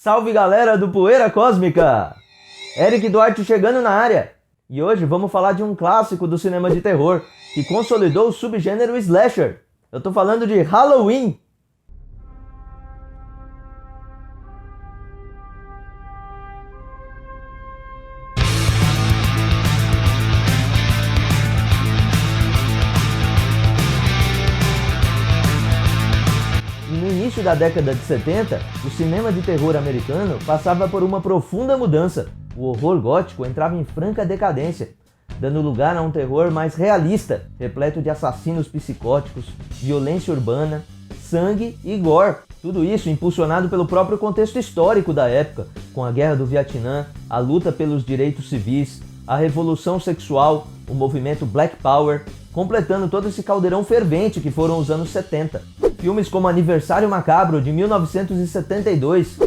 Salve galera do Poeira Cósmica! Eric Duarte chegando na área! E hoje vamos falar de um clássico do cinema de terror que consolidou o subgênero slasher. Eu tô falando de Halloween! No início da década de 70, o cinema de terror americano passava por uma profunda mudança. O horror gótico entrava em franca decadência, dando lugar a um terror mais realista, repleto de assassinos psicóticos, violência urbana, sangue e gore. Tudo isso impulsionado pelo próprio contexto histórico da época, com a Guerra do Vietnã, a luta pelos direitos civis, a revolução sexual, o movimento Black Power, completando todo esse caldeirão fervente que foram os anos 70. Filmes como Aniversário Macabro, de 1972,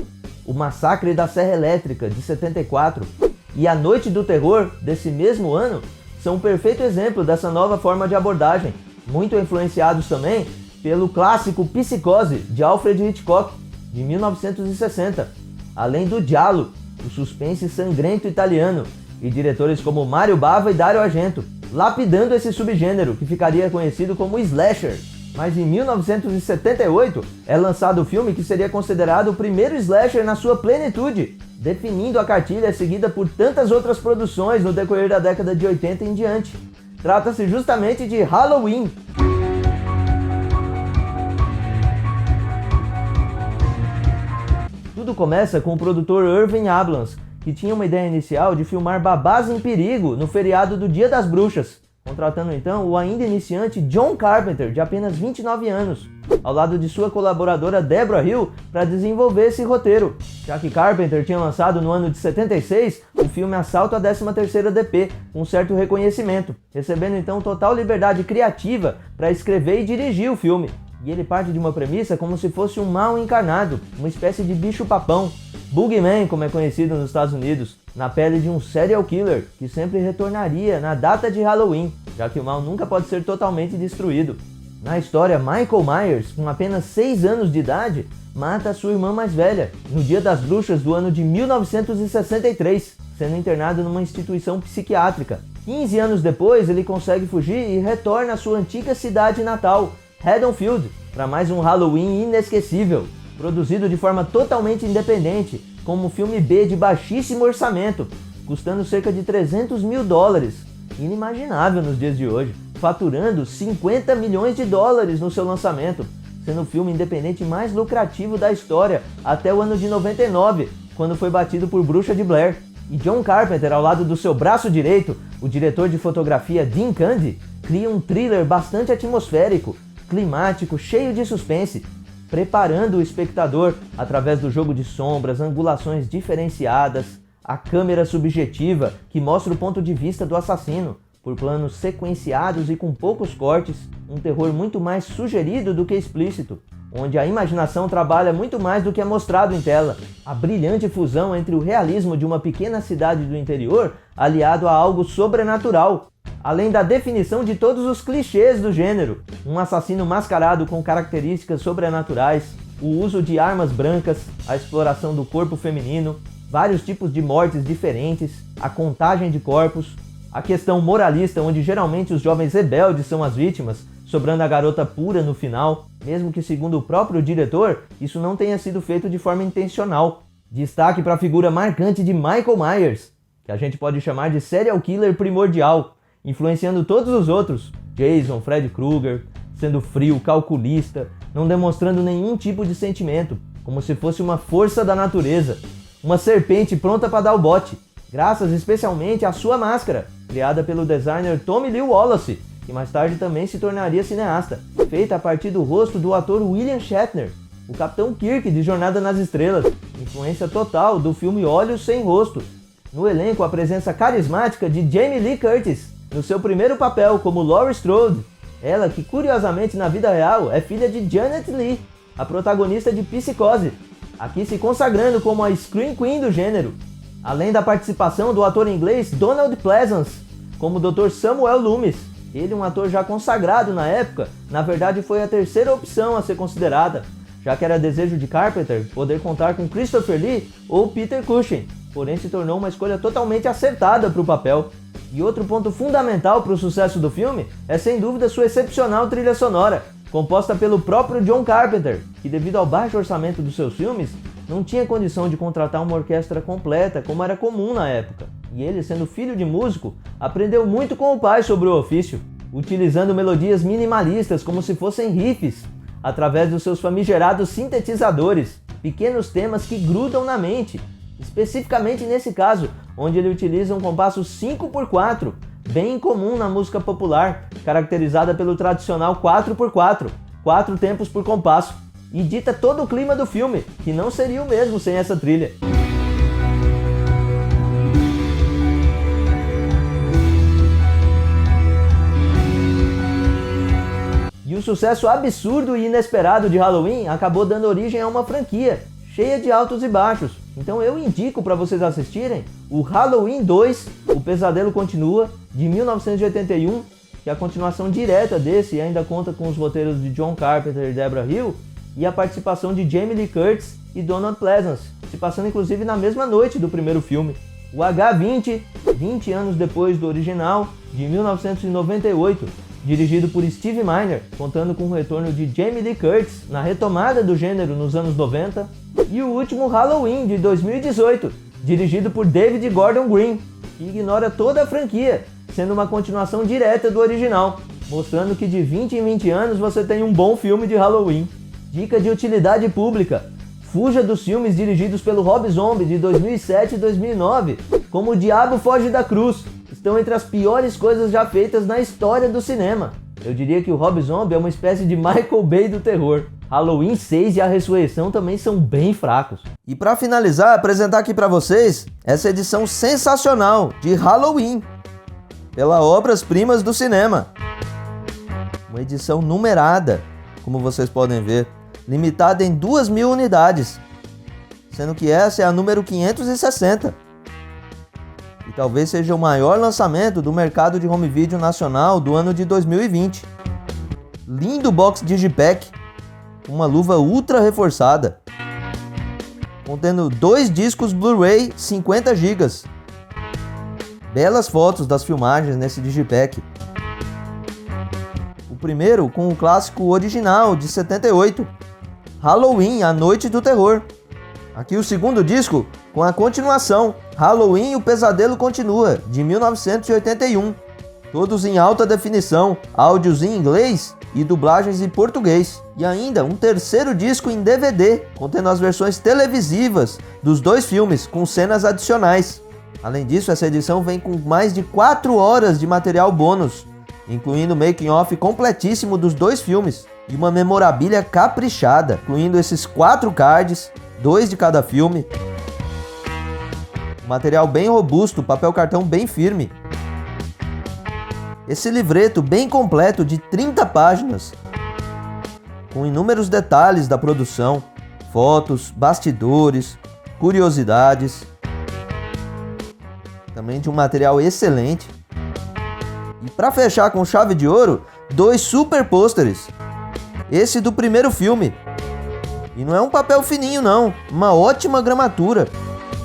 O Massacre da Serra Elétrica, de 74, e A Noite do Terror, desse mesmo ano, são um perfeito exemplo dessa nova forma de abordagem, muito influenciados também pelo clássico Psicose, de Alfred Hitchcock, de 1960, além do Giallo, o suspense sangrento italiano, e diretores como Mario Bava e Dario Argento, lapidando esse subgênero que ficaria conhecido como slasher. Mas em 1978 é lançado o filme que seria considerado o primeiro slasher na sua plenitude, definindo a cartilha seguida por tantas outras produções no decorrer da década de 80 em diante. Trata-se justamente de Halloween. Tudo começa com o produtor Irving Ablans, que tinha uma ideia inicial de filmar Babás em Perigo no feriado do Dia das Bruxas, contratando então o ainda iniciante John Carpenter, de apenas 29 anos, ao lado de sua colaboradora Deborah Hill, para desenvolver esse roteiro, já que Carpenter tinha lançado no ano de 76 o filme Assalto à 13ª DP, com certo reconhecimento, recebendo então total liberdade criativa para escrever e dirigir o filme. E ele parte de uma premissa como se fosse um mal encarnado, uma espécie de bicho-papão, Boogeyman, como é conhecido nos Estados Unidos, na pele de um serial killer que sempre retornaria na data de Halloween, já que o mal nunca pode ser totalmente destruído. Na história, Michael Myers, com apenas 6 anos de idade, mata a sua irmã mais velha, no Dia das Bruxas do ano de 1963, sendo internado numa instituição psiquiátrica. 15 anos depois, ele consegue fugir e retorna à sua antiga cidade natal, Haddonfield, para mais um Halloween inesquecível, produzido de forma totalmente independente, como um filme B de baixíssimo orçamento, custando cerca de $300 mil, inimaginável nos dias de hoje, faturando $50 milhões no seu lançamento, sendo o filme independente mais lucrativo da história até o ano de 99, quando foi batido por Bruxa de Blair. E John Carpenter, ao lado do seu braço direito, o diretor de fotografia Dean Cundey, cria um thriller bastante atmosférico, climático, cheio de suspense, preparando o espectador através do jogo de sombras, angulações diferenciadas, a câmera subjetiva que mostra o ponto de vista do assassino, por planos sequenciados e com poucos cortes, um terror muito mais sugerido do que explícito, onde a imaginação trabalha muito mais do que é mostrado em tela. A brilhante fusão entre o realismo de uma pequena cidade do interior aliado a algo sobrenatural, além da definição de todos os clichês do gênero, um assassino mascarado com características sobrenaturais, o uso de armas brancas, a exploração do corpo feminino, vários tipos de mortes diferentes, a contagem de corpos, a questão moralista onde geralmente os jovens rebeldes são as vítimas, sobrando a garota pura no final, mesmo que segundo o próprio diretor, isso não tenha sido feito de forma intencional. Destaque para a figura marcante de Michael Myers, que a gente pode chamar de serial killer primordial, influenciando todos os outros, Jason, Freddy Krueger, sendo frio, calculista, não demonstrando nenhum tipo de sentimento, como se fosse uma força da natureza, uma serpente pronta para dar o bote, graças especialmente à sua máscara, criada pelo designer Tommy Lee Wallace, que mais tarde também se tornaria cineasta, feita a partir do rosto do ator William Shatner, o Capitão Kirk de Jornada nas Estrelas, influência total do filme Olhos Sem Rosto. No elenco, a presença carismática de Jamie Lee Curtis, no seu primeiro papel como Laurie Strode, ela que curiosamente na vida real é filha de Janet Leigh, a protagonista de Psicose, aqui se consagrando como a Scream Queen do gênero, além da participação do ator inglês Donald Pleasance, como Dr. Samuel Loomis. Ele, um ator já consagrado na época, na verdade foi a terceira opção a ser considerada, já que era desejo de Carpenter poder contar com Christopher Lee ou Peter Cushing, porém se tornou uma escolha totalmente acertada para o papel. E outro ponto fundamental para o sucesso do filme é sem dúvida sua excepcional trilha sonora, composta pelo próprio John Carpenter, que devido ao baixo orçamento dos seus filmes, não tinha condição de contratar uma orquestra completa como era comum na época. E ele, sendo filho de músico, aprendeu muito com o pai sobre o ofício, utilizando melodias minimalistas como se fossem riffs, através dos seus famigerados sintetizadores, pequenos temas que grudam na mente, especificamente nesse caso, onde ele utiliza um compasso 5x4, bem incomum na música popular, caracterizada pelo tradicional 4x4, 4 tempos por compasso, e dita todo o clima do filme, que não seria o mesmo sem essa trilha. E o sucesso absurdo e inesperado de Halloween acabou dando origem a uma franquia, cheia de altos e baixos. Então eu indico para vocês assistirem o Halloween 2, O Pesadelo Continua, de 1981, que é a continuação direta desse e ainda conta com os roteiros de John Carpenter e Debra Hill, e a participação de Jamie Lee Curtis e Donald Pleasence, se passando inclusive na mesma noite do primeiro filme. O H20, 20 anos depois do original, de 1998, dirigido por Steve Miner, contando com o retorno de Jamie Lee Curtis na retomada do gênero nos anos 90, e o último Halloween, de 2018, dirigido por David Gordon Green, que ignora toda a franquia, sendo uma continuação direta do original, mostrando que de 20 em 20 anos você tem um bom filme de Halloween. Dica de utilidade pública: fuja dos filmes dirigidos pelo Rob Zombie de 2007 e 2009, como O Diabo Foge da Cruz. Estão entre as piores coisas já feitas na história do cinema. Eu diria que o Rob Zombie é uma espécie de Michael Bay do terror. Halloween 6 e A Ressurreição também são bem fracos. E para finalizar, apresentar aqui para vocês essa edição sensacional de Halloween, pela Obras Primas do Cinema. Uma edição numerada, como vocês podem ver, limitada em 2.000 unidades, sendo que essa é a número 560. E talvez seja o maior lançamento do mercado de home video nacional do ano de 2020. Lindo box digipack, uma luva ultra reforçada, contendo 2 discos Blu-ray 50 GB. Belas fotos das filmagens nesse digipack. O primeiro com o clássico original de 78, Halloween, A Noite do Terror. Aqui o segundo disco com a continuação, Halloween, O Pesadelo Continua, de 1981. Todos em alta definição, áudios em inglês e dublagens em português. E ainda um terceiro disco em DVD, contendo as versões televisivas dos 2 filmes, com cenas adicionais. Além disso, essa edição vem com mais de 4 horas de material bônus, incluindo o making-off completíssimo dos 2 filmes e uma memorabilia caprichada, incluindo esses 4 cards, 2 de cada filme. Material bem robusto, papel cartão bem firme. Esse livreto bem completo de 30 páginas, com inúmeros detalhes da produção, fotos, bastidores, curiosidades. Também de um material excelente. E para fechar com chave de ouro, 2 super pôsteres. Esse do primeiro filme. E não é um papel fininho não, uma ótima gramatura.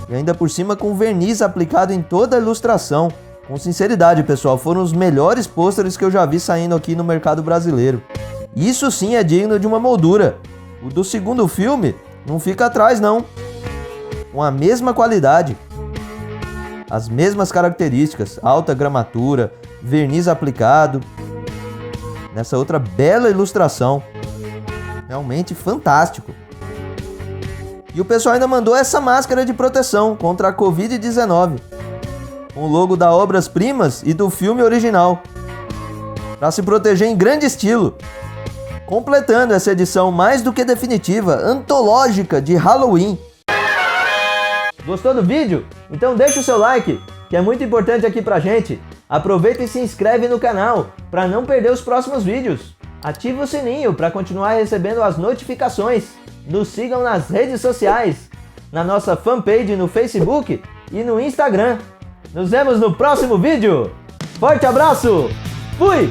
E ainda por cima com verniz aplicado em toda a ilustração. Com sinceridade, pessoal, foram os melhores pôsteres que eu já vi saindo aqui no mercado brasileiro. Isso sim é digno de uma moldura. O do segundo filme não fica atrás não. Com a mesma qualidade, as mesmas características, alta gramatura, verniz aplicado, nessa outra bela ilustração. Realmente fantástico. E o pessoal ainda mandou essa máscara de proteção contra a Covid-19, com o logo da Obras Primas e do filme original, para se proteger em grande estilo, completando essa edição mais do que definitiva, antológica de Halloween. Gostou do vídeo? Então deixa o seu like, que é muito importante aqui pra gente. Aproveita e se inscreve no canal para não perder os próximos vídeos. Ative o sininho para continuar recebendo as notificações. Nos sigam nas redes sociais, na nossa fanpage no Facebook e no Instagram. Nos vemos no próximo vídeo. Forte abraço! Fui!